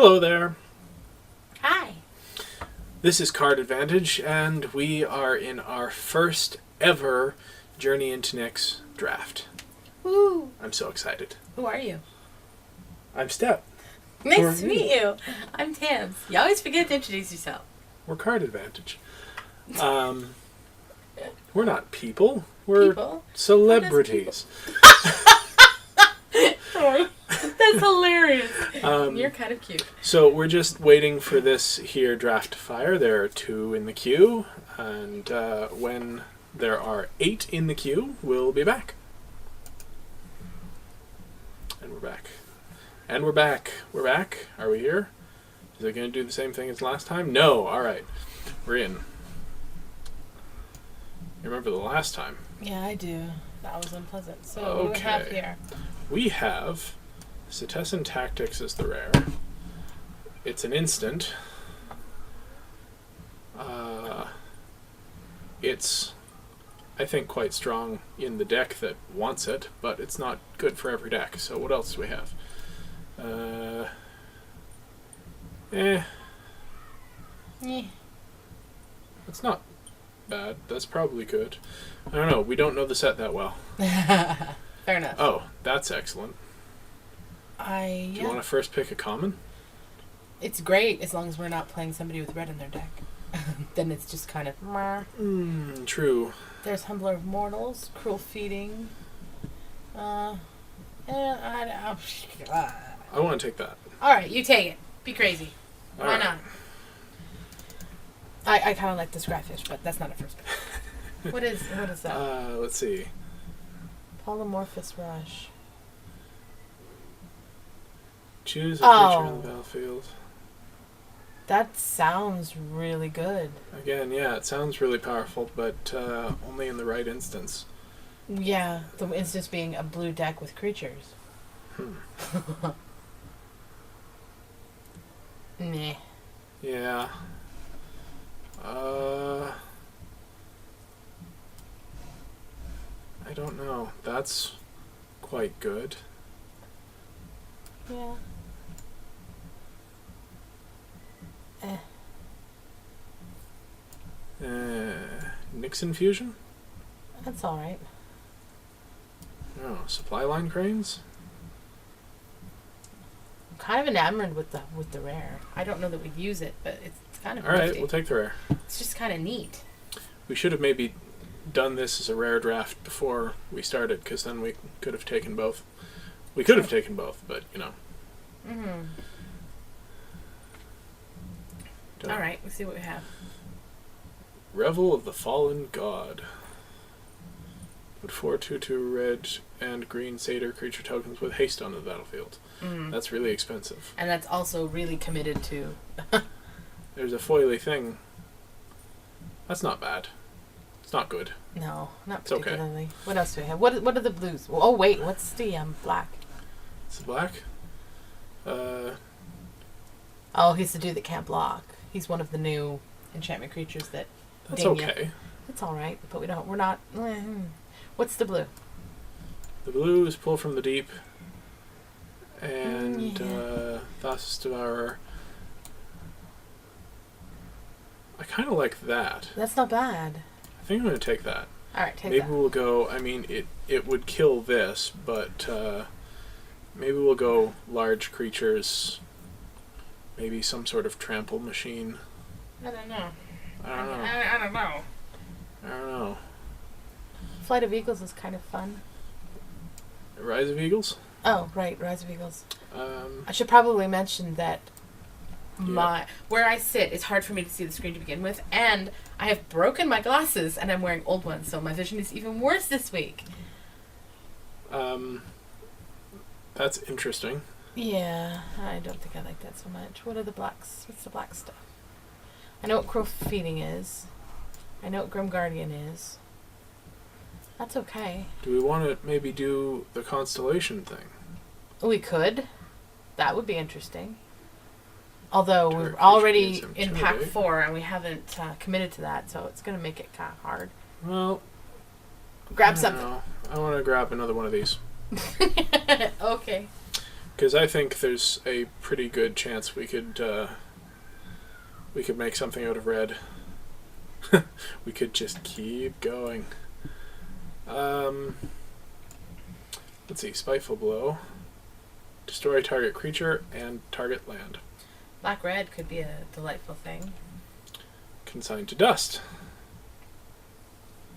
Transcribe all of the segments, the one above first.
Hello there. Hi. This is Card Advantage, and we are in our first ever Journey into Nyx draft. Woo. I'm so excited. Who are you? I'm Step. Nice to meet you. I'm Tams. You always forget to introduce yourself. We're Card Advantage. We're not people. We're People? celebrities. That's hilarious. You're kind of cute. So we're just waiting for this here draft to fire. There are 2 in the queue, and when there are 8 in the queue, we'll be back. And we're back. And we're back. We're back. Are we here? Is it going to do the same thing as last time? No. All right. We're in. You remember the last time? Yeah, I do. That was unpleasant. So Okay. what do we have here? We have Citizen Tactics as the rare. It's an instant. It's, I think, quite strong in the deck that wants it, but it's not good for every deck. So what else do we have? It's not bad. That's probably good. I don't know. We don't know the set that well. Fair enough. Oh, that's excellent. Do Yeah. you want to first pick a common? It's great as long as we're not playing somebody with red in their deck. Then it's just kind of... True. There's Humbler of Mortals, Cruel Feeding. I I want to take that. Alright, you take it. Be crazy. All Why right. not? I kind of like the Scryfish, but that's not a first pick. What is that? Let's see. Polymorphous Rush. Choose a creature on Oh. the battlefield. That sounds really good. Again, yeah, it sounds really powerful, but only in the right instance. Yeah, the instance being a blue deck with creatures. Nah. Yeah. I don't know. That's quite good. Yeah. Nixon Fusion? That's alright. No. Supply Line Cranes? I'm kind of enamored with the rare. I don't know that we'd use it, but it's kind of Alright, nifty. we'll take the rare. It's just kind of neat. We should have maybe done this as a rare draft before we started, because then we could have taken both. We could have taken both, but, you know. Mm-hmm. Don't- Alright, let's see what we have. Revel of the Fallen God. Put 4 2/2 red and green satyr creature tokens with haste on the battlefield. Mm. That's really expensive. And that's also really committed to... There's a foily thing. That's not bad. It's not good. No, not It's okay. particularly. What else do we have? What are the blues? Oh, wait, what's the black? It's black. Oh, he's the dude that can't block. He's one of the new enchantment creatures that That's ding ya. okay. It's alright, but we're not... What's the blue? The blue is Pull from the Deep. And Yeah. Thassa's Devourer. I kind of like that. That's not bad. I think I'm going to take that. Alright, take Maybe that. we'll go, I mean, it would kill this, but maybe we'll go large creatures, maybe some sort of trample machine. I don't know. I don't know. I don't know. I don't know. Flight of Eagles is kind of fun. Rise of Eagles? Oh, right, Rise of Eagles. Um, I should probably mention that Yeah. where I sit, it's hard for me to see the screen to begin with, and I have broken my glasses, and I'm wearing old ones, so my vision is even worse this week. That's interesting. Yeah, I don't think I like that so much. What are the blacks? What's the black stuff? I know what Cruel Feeding is. I know what Grim Guardian is. That's okay. Do we want to maybe do the constellation thing? We could. That would be interesting. Although Turret we're creature already needs in pack Intimidate. 4 and we haven't committed to that, so it's going to make it kind of hard. Well, Grab I don't something. know. I want to grab another one of these. Okay. Because I think there's a pretty good chance we could make something out of red. We could just keep going. Let's see. Spiteful Blow. Destroy target creature and target land. Black-red could be a delightful thing. Consign to dust.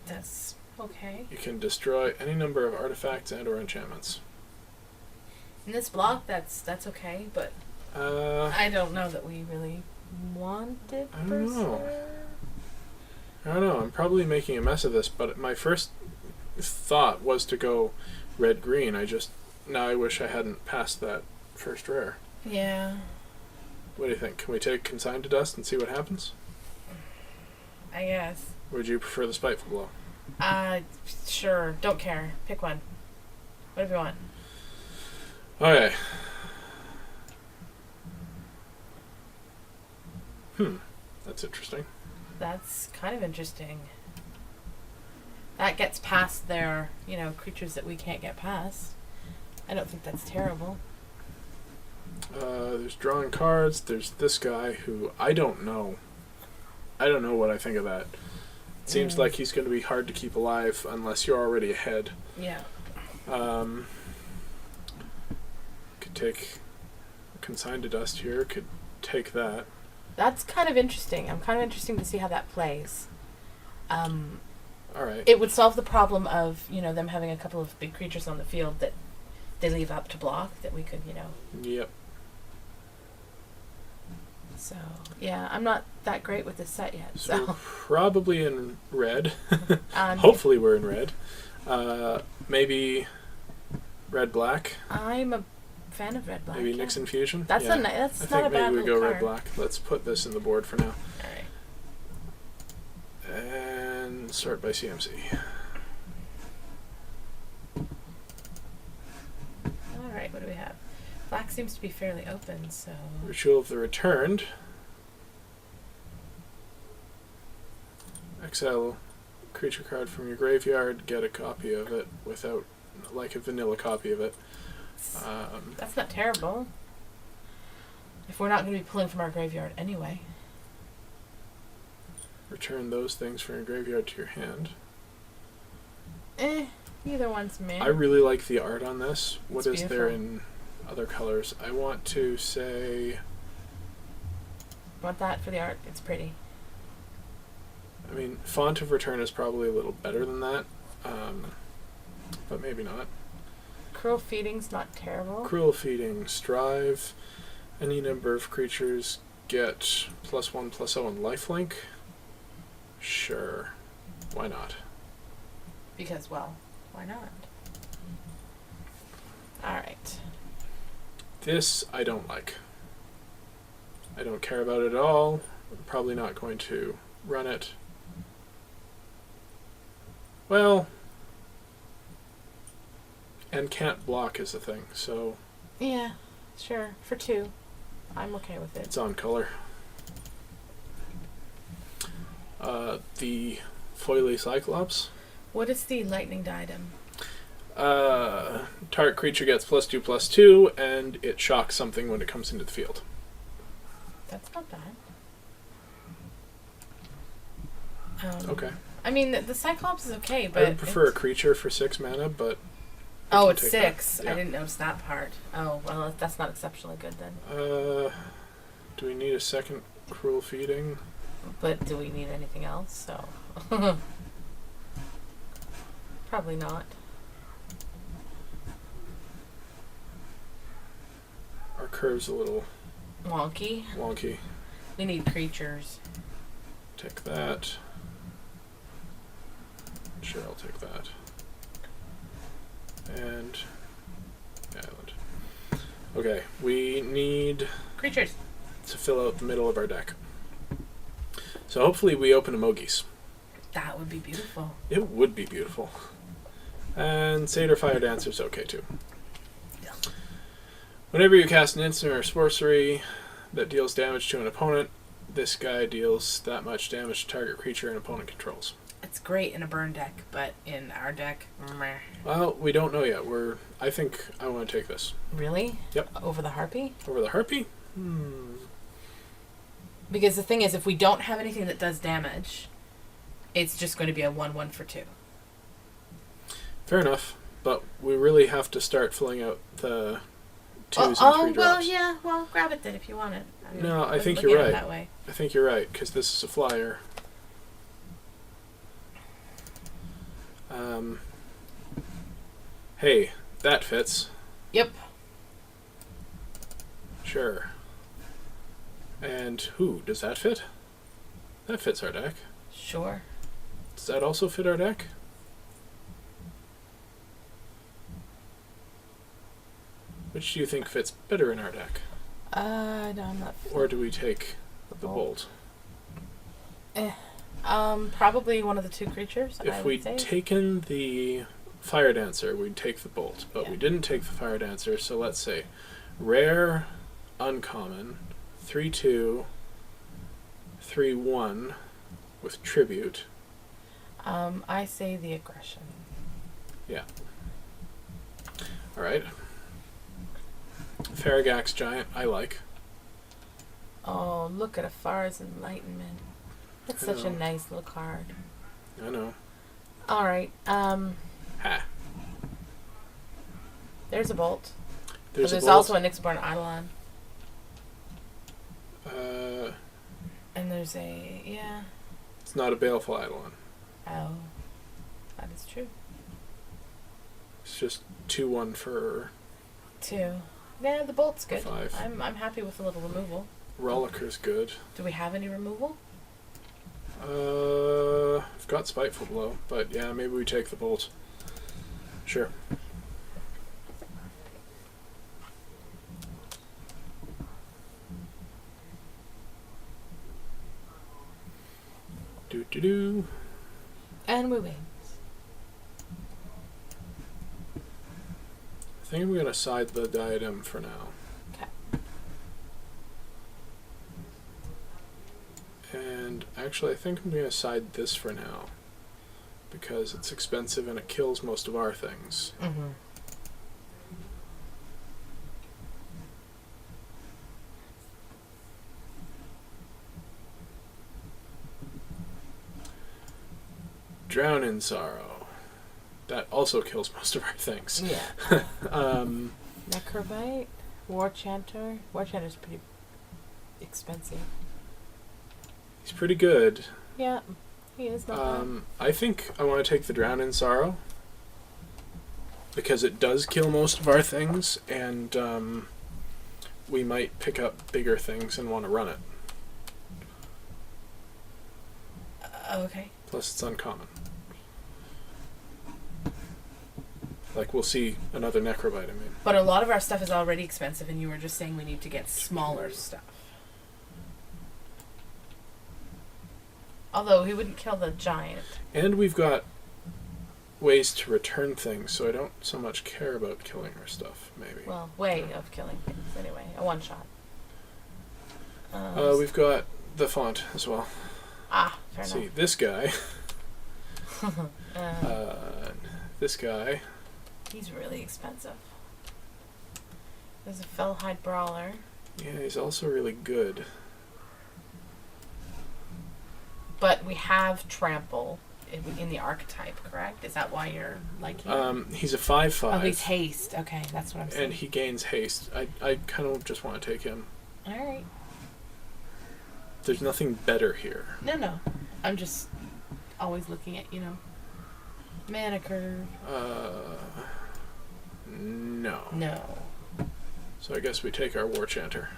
That's okay. You can destroy any number of artifacts and or enchantments. In this block, that's okay, but I don't know that we really want it. I don't know. I don't know. I'm probably making a mess of this, but my first thought was to go red-green. Now I wish I hadn't passed that first rare. Yeah. What do you think? Can we take Consign to Dust and see what happens? I guess. Or would you prefer the Spiteful Blow? Sure. Don't care. Pick one. Whatever you want. Okay. That's interesting. That's kind of interesting. That gets past their, creatures that we can't get past. I don't think that's terrible. There's drawing cards. There's this guy who I don't know. I don't know what I think of that. It seems like he's going to be hard to keep alive unless you're already ahead. Yeah. Could take Consign to Dust here. Could take that. That's kind of interesting. I'm kind of interested to see how that plays. All right. It would solve the problem of, them having a couple of big creatures on the field that they leave up to block that we could, Yep. So, yeah, I'm not that great with this set yet. So So we're probably in red. Hopefully we're in red. Maybe red-black. I'm a fan of red-black. Maybe Nyx Infusion. That's yeah. that's I not a think bad maybe we go card. red-black. Let's put this in the board for now. All right. And sort by CMC. All right, what do we have? Black seems to be fairly open, so... Ritual of the Returned. Exile creature card from your graveyard, get a copy of it without, like a vanilla copy of it. That's not terrible. If we're not going to be pulling from our graveyard anyway. Return those things from your graveyard to your hand. Either one's meh. I really like the art on this. What It's is there beautiful. in other colors? I want to say... Want that for the art? It's pretty. I mean, Font of Return is probably a little better than that, but maybe not. Cruel Feeding's not terrible. Cruel Feeding, Strive. Any number of creatures get +1/+0 and lifelink. Sure. Why not? Because, well, why not? Alright. This I don't like. I don't care about it at all. I'm probably not going to run it. Well, and can't block is the thing, so Yeah, sure. For 2. I'm okay with it. it's on color. The Foily Cyclops. What is the lightning diadem? Target creature gets +2/+2, and it shocks something when it comes into the field. That's not bad. Okay. I mean, the Cyclops is okay, but... I would prefer a creature for 6 mana, but... Oh, can it's take 6. that. Yeah. I didn't notice that part. Oh, well, that's not exceptionally good then. Do we need a second Cruel Feeding? But do we need anything else? So... Probably not. Our curve's a little Wonky. wonky. We need creatures. Take that. Sure, I'll take that. And island. Okay, we need Creatures. to fill out the middle of our deck. So hopefully we open Emojis. That would be beautiful. It would be beautiful. And Satyr Fire Dancer's okay too. Yeah. Whenever you cast an instant or sorcery that deals damage to an opponent, this guy deals that much damage to target creature an opponent controls. It's great in a burn deck, but in our deck, meh. Well, we don't know yet. I think I want to take this. Really? Yep. Over the Harpy? Over the Harpy? Because the thing is, if we don't have anything that does damage, it's just going to be a 1/1 for 2. Fair enough. But we really have to start filling out the 2s and 3 drops. Well, yeah. Well, grab it then if you want it. No, I think you're you're right. right. That way. I think you're right, because this is a flyer. Hey, that fits. Yep. Sure. And who does that fit? That fits our deck. Sure. Does that also fit our deck? Which do you think fits better in our deck? No, I'm not. Or do we take the bolt? Probably one of the 2 creatures. If we'd taken the Fire Dancer, we'd take the bolt, but we didn't take the Fire Dancer, so let's say rare, uncommon, 3/2, 3/1 with tribute. I say the aggression. Yeah. Alright. Farragax Giant, I like. Oh, look at Afar's Enlightenment. That's such a nice little card. I know. Alright, Ha. there's a bolt. There's There's a bolt. also a Nyxborn Eidolon. And there's a, It's not a Baleful Eidolon. Oh, that is true. It's just 2/1 for 2. Yeah, the bolt's good. 5. I'm happy with a little removal. Rollicker's good. Do we have any removal? I've got Spiteful Blow, but yeah, maybe we take the bolt. Sure. Do. And we win. I think I'm gonna side the Diadem for now. Okay. And actually, I think I'm gonna side this for now, because it's expensive and it kills most of our things. Mm-hmm. Drown in Sorrow. That also kills most of our things. Yeah. um, Necrobite, War Chanter. War Chanter's pretty expensive. He's pretty good. Yeah, he is not bad. I think I want to take the Drown in Sorrow, because it does kill most of our things, and we might pick up bigger things and want to run it. Okay. Plus, it's uncommon. Like, we'll see another Necrobite, I mean. But a lot of our stuff is already expensive, and you were just saying we need to get smaller stuff. Although he wouldn't kill the giant. And we've got ways to return things, so I don't so much care about killing our stuff, maybe. Well, way of killing things, anyway. A one-shot. We've got the font as well. Fair enough. See, this guy. This guy. He's really expensive. There's a Fellhide Brawler. Yeah, he's also really good. But we have Trample in the archetype, correct? Is that why you're liking him? He's a 5/5. Oh, he's haste. Okay, that's what I'm saying. And he gains haste. I kind of just want to take him. Alright. There's nothing better here. No. I'm just always looking at, mana curve. No. No. So I guess we take our War Chanter.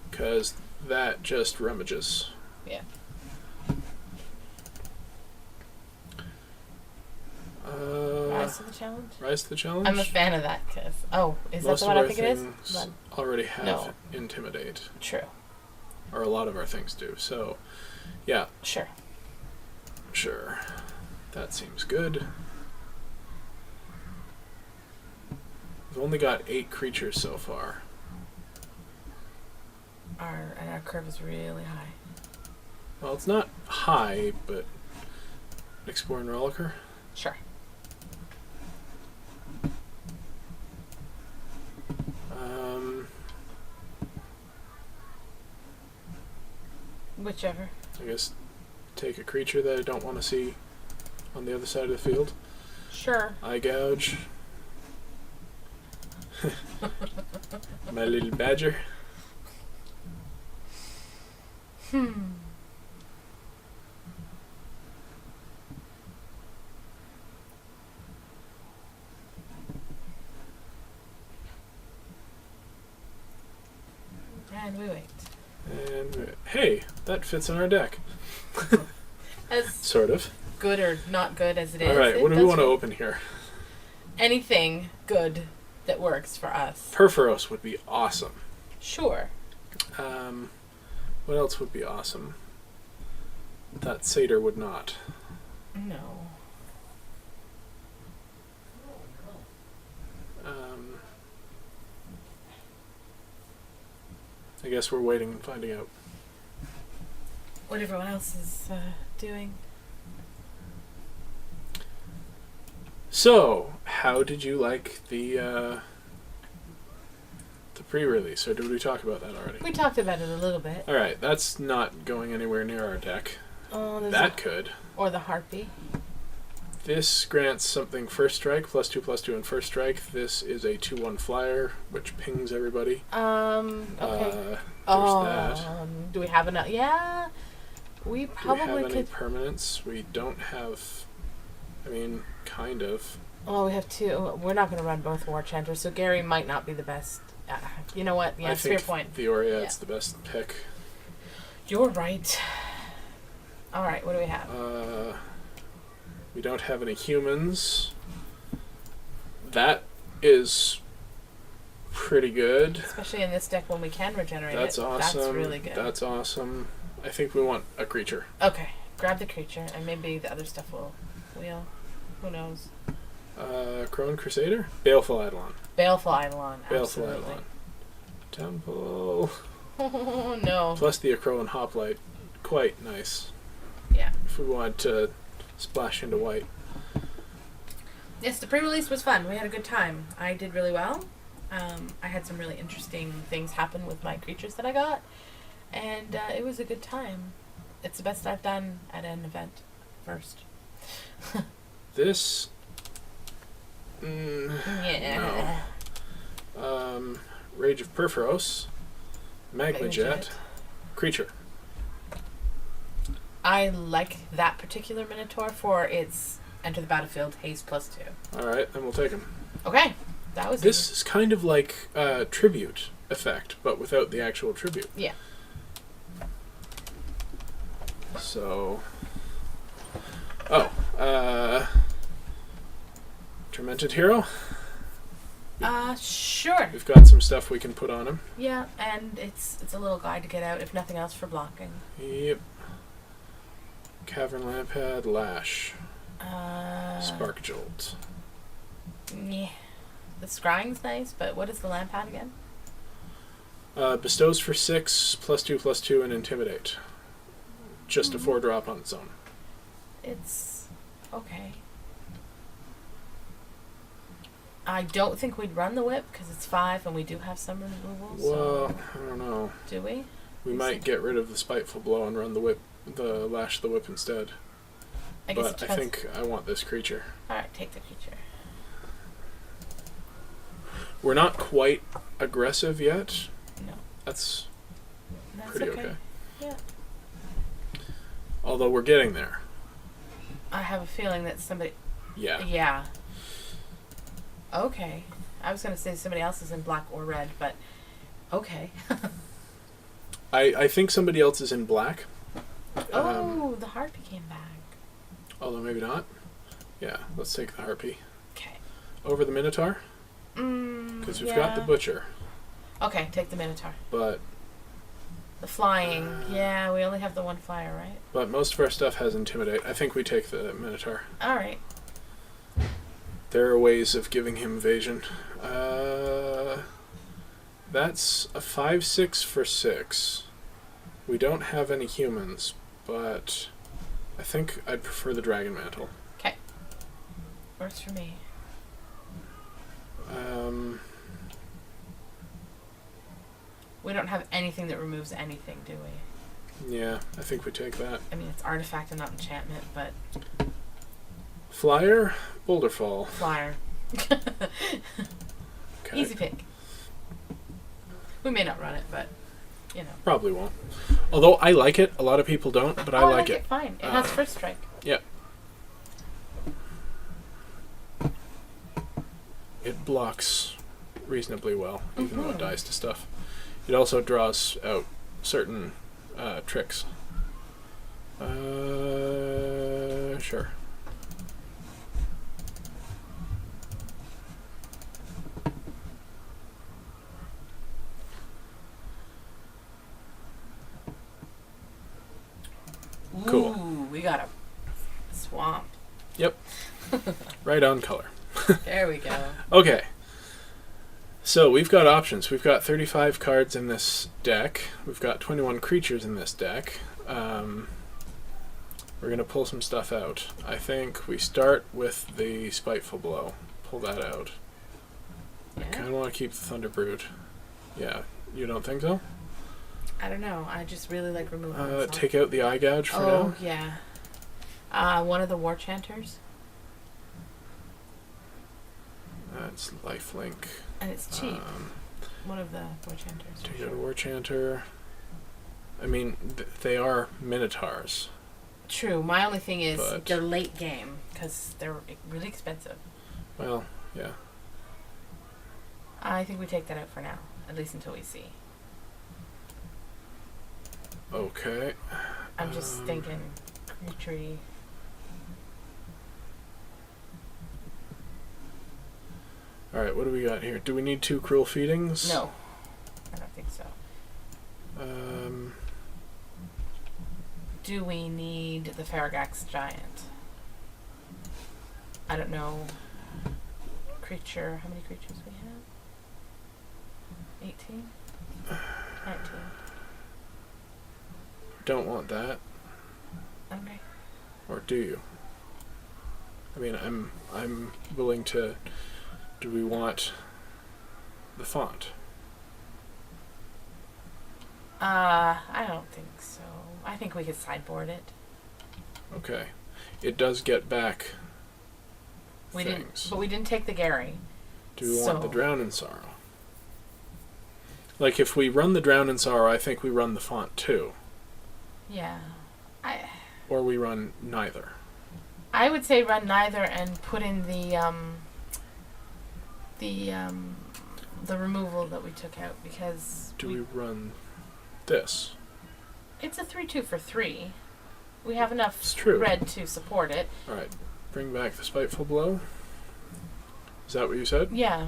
Because that just rummages. Yeah. Rise to the challenge? Rise to the challenge? I'm a fan of that, because... Oh, is most that the one of I think it is? things already have Intimidate. True. Or a lot of our things do. So, yeah. Sure. That seems good. We've only got 8 creatures so far. Our curve is really high. Well, it's not high, but Exploring Rollicker. Sure. Whichever. I guess take a creature that I don't want to see on the other side of the field. Sure. Eye gouge. My little badger. And we wait. And hey, that fits in our deck. As Sort of. good or not good as it is. All right, it what do we does want to work. open here? Anything good that works for us. Perforos would be awesome. Sure. What else would be awesome? That satyr would not. No. I guess we're waiting and finding out. What everyone else is doing. So, how did you like the pre-release, or did we talk about that already? We talked about it a little bit. All right, that's not going anywhere near our deck. Oh, That could. Or the harpy. This grants something first strike, +2/+2 and first strike. This is a 2/1 flyer, which pings everybody. Okay. There's that. Do we have enough? Yeah. We Do we probably have any could. permanents? We don't have. I mean, kind of. Oh, we have two. We're not going to run both War Chanters, so Gary might not be the best. You know what? Yeah, I fair think point. the Oriad's the best pick. You're right. All right, what do we have? We don't have any humans. That is pretty good. Especially in this deck when we can regenerate That's it. awesome. That's really good. That's awesome. I think we want a creature. Okay, grab the creature, and maybe the other stuff will wheel. Who knows? Crone Crusader? Baleful Eidolon. Baleful Eidolon, Baleful absolutely. Eidolon. Temple. Oh, no. Plus the Acroan Hoplite. Quite nice. Yeah. If we wanted to splash into white. Yes, the pre-release was fun. We had a good time. I did really well. I had some really interesting things happen with my creatures that I got. And it was a good time. It's the best I've done at an event first. This... Yeah. No. Rage of Perforos. Magma Jet. Creature. I like that particular Minotaur for its enter the battlefield haste +2. Alright, then we'll take him. Okay. That was This is kind of like a tribute effect, but without the actual tribute. Yeah. So... Tormented Hero? Sure. We've got some stuff we can put on him. Yeah, and it's a little guide to get out, if nothing else, for blocking. Yep. Cavern Lampad, Lash. Spark Jolt. Yeah. The scrying's nice, but what is the Lampad again? Bestows for 6, +2/+2, and Intimidate. Just a 4-drop on its own. It's okay. I don't think we'd run the whip because it's 5 and we do have some removal. Well, So I don't know. do we? We might get rid of the Spiteful Blow and run the Lash the Whip instead. I guess it But I depends. think I want this creature. Alright, take the creature. We're not quite aggressive yet. No. That's That's pretty okay. Yeah. Although we're getting there. I have a feeling that somebody... Yeah. Yeah. Okay. I was going to say somebody else is in black or red, but... Okay. I think somebody else is in black. The harpy came back. Although maybe not. Yeah, let's take the Harpy. Okay. Over the Minotaur? Because we've got the yeah. Butcher. Okay, take the Minotaur. But The flying. Yeah, we only have the one flyer, right? but most of our stuff has Intimidate. I think we take the Minotaur. Alright. There are ways of giving him evasion. That's a 5/6 for 6. We don't have any humans, but I think I'd prefer the Dragon Mantle. Okay. Works for me. We don't have anything that removes anything, do we? Yeah, I think we take that. I mean, it's artifact and not enchantment, but... Flyer, Boulder Fall. Flyer. Okay. Easy pick. We may not run it, but, you know. Probably won't. Although I like it. A lot of people don't, but I like it. Fine. It has first strike. Yeah. It blocks reasonably well, even though it dies to stuff. It also draws out certain tricks. Sure. Cool. Ooh, we got a swamp. Yep. Right on color. There we go. Okay. So we've got options. We've got 35 cards in this deck. We've got 21 creatures in this deck. We're going to pull some stuff out. I think we start with the Spiteful Blow. Pull that out. Yeah. I kind of want to keep the Thunderbrood. Yeah. You don't think so? I don't know. I just really like removing Take out the Eye Gouge for now. Oh, yeah. One of the War Chanters. That's Lifelink. And it's cheap. One of the War Chanters. Take out a War Chanter. I mean, they are Minotaurs. True. My only thing is But- they're late game because they're really expensive. Well, yeah. I think we take that out for now, at least until we see. Okay. I'm just thinking creature. Alright, what do we got here? Do we need 2 Cruel Feedings? No, I don't think so. Do we need the Faragax Giant? I don't know. Creature. How many creatures we have? 18? 19. Don't want that. Okay. Or do you? I mean, I'm willing to... Do we want the font? I don't think so. I think we could sideboard it. Okay. It does get back We things. didn't, but we didn't take the Gary. Do we want the so- Drown in Sorrow? Like, if we run the Drown in Sorrow, I think we run the font too. Yeah. Or we run neither. I would say run neither and put in the removal that we took out because Do we run this? it's a 3/2 for 3. We have enough It's true. red to support it. Alright. Bring back the Spiteful Blow. Is that what you said? Yeah.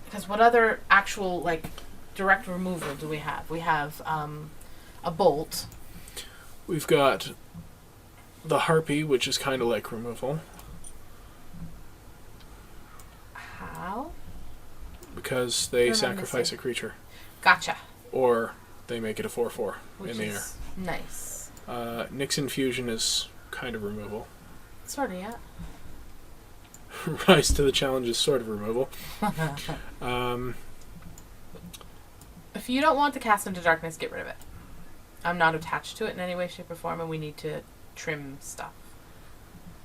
Because what other actual like direct removal do we have? We have a bolt. We've got the Harpy, which is kind of like removal. How? Because they No, sacrifice missing. a creature. Gotcha. Or they make it a 4/4 Which in the air. is nice. Nyx Infusion is kind of removal. Sort of, yeah. Rise to the Challenge is sort of removal. If you don't want to cast into darkness, get rid of it. I'm not attached to it in any way, shape, or form, and we need to trim stuff.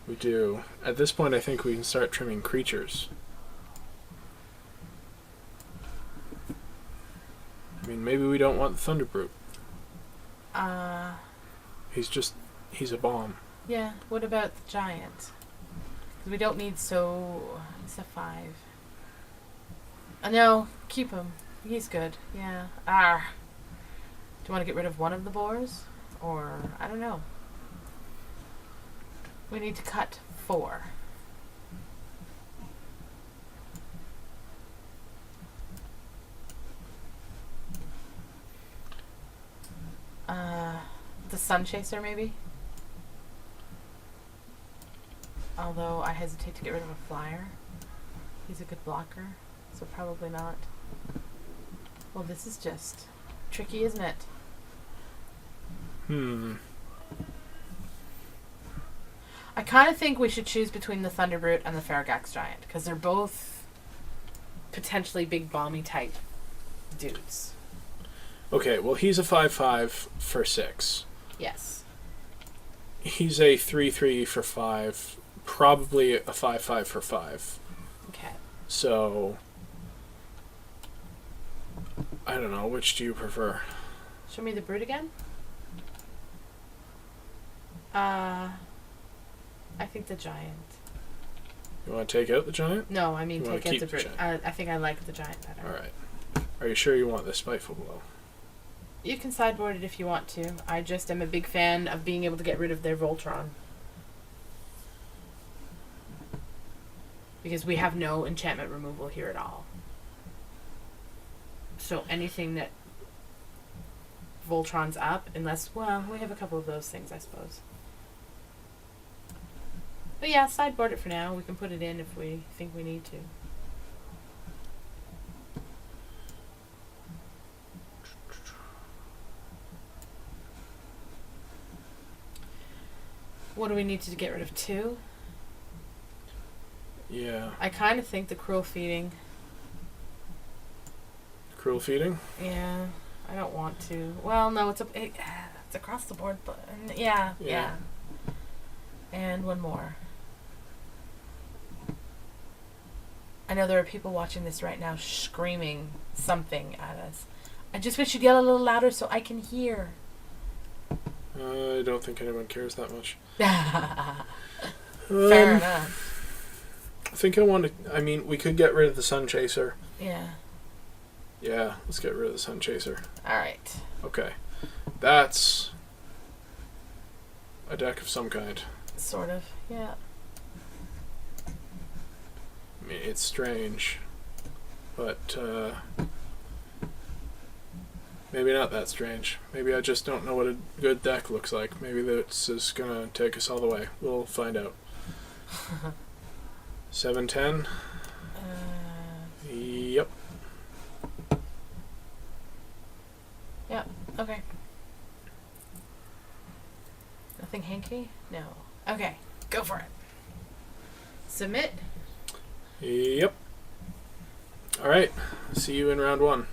We do. At this point, I think we can start trimming creatures. I mean, maybe we don't want the Thunderbrute. He's a bomb. Yeah, what about the giant? 'Cause we don't need he's a 5. No, keep him. He's good, yeah. Do you want to get rid of one of the boars? Or, I don't know. We need to cut 4. The Sun Chaser, maybe? Although I hesitate to get rid of a flyer. He's a good blocker, so probably not. Well, this is just tricky, isn't it? kind of think we should choose between the Thunderbrute and the Faragax Giant, because they're both potentially big bomby type dudes. Okay, well, he's a 5/5 for 6. Yes. He's a 3/3 for 5. Probably a 5/5 for 5. Okay. So, I don't know. Which do you prefer? Show me the brute again. I think the giant. You want to take out the giant? No, I mean You wanna take out keep the the brute. I think I like the giant better. All right. Are you sure you want the Spiteful Blow? You can sideboard it if you want to. I just am a big fan of being able to get rid of their Voltron. Because we have no enchantment removal here at all. So anything that Voltron's up, unless, well, we have a couple of those things, I suppose. But yeah, sideboard it for now. We can put it in if we think we need to. What do we need to get rid of? 2? Yeah. I kind of think the Cruel Feeding. Cruel Feeding? Yeah, I don't want to. Well, no, it's across the board, but yeah. And one more. I know there are people watching this right now screaming something at us. I just wish you'd yell a little louder so I can hear. I don't think anyone cares that much. Fair enough. I think I mean, we could get rid of the Sun Chaser. Yeah. Yeah, let's get rid of the Sun Chaser. Alright. Okay. That's a deck of some kind. Sort of, yeah. I mean, it's strange, but maybe not that strange. Maybe I just don't know what a good deck looks like. Maybe this is gonna take us all the way. We'll find out. 7/10. Yep. Yeah, okay. Nothing hanky? No. Okay, go for it. Submit. Yep. All right. See you in round 1.